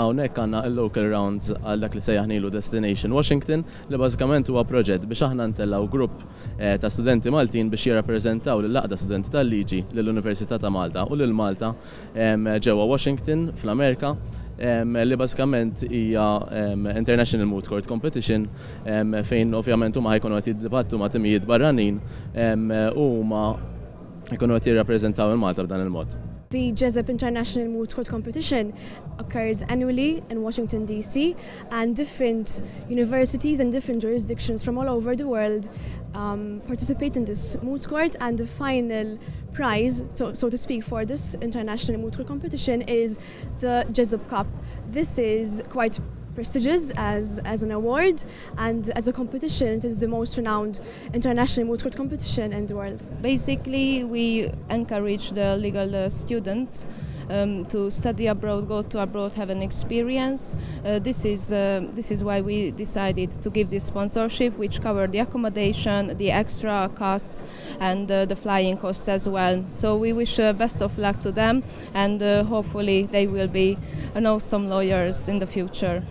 Hawnhekk għandna l-local rounds għal dak li sejjaħnilu Destination Washington li bażikament huwa proġett biex aħna ntellaw grupp ta' studenti Maltin biex jirrappreżentaw lill-aqda studenti tal-liġi lill-Università ta' Malta u lil Malta ġewwa Washington fl-Amerika li bażikament hija International Moot Court Competition fejn ovvjament huma ħajkunu qed jiddibattu ma' timijiet barranin u huma jkunu qed jirrappreżentaw il-Malta b'dan il-mod. The JESEP International Moot Court Competition occurs annually in Washington, D.C., and different universities and different jurisdictions from all over the world participate in this moot court, and the final prize, so to speak, for this International Moot Court Competition is the JESEP Cup. This is quite prestigious as an award, and as a competition it is the most renowned international moot court competition in the world. Basically, we encourage the legal students to study abroad, go to abroad, have an experience. This is why we decided to give this sponsorship, which cover the accommodation, the extra costs, and the flying costs as well. So we wish best of luck to them, and hopefully they will be awesome lawyers in the future.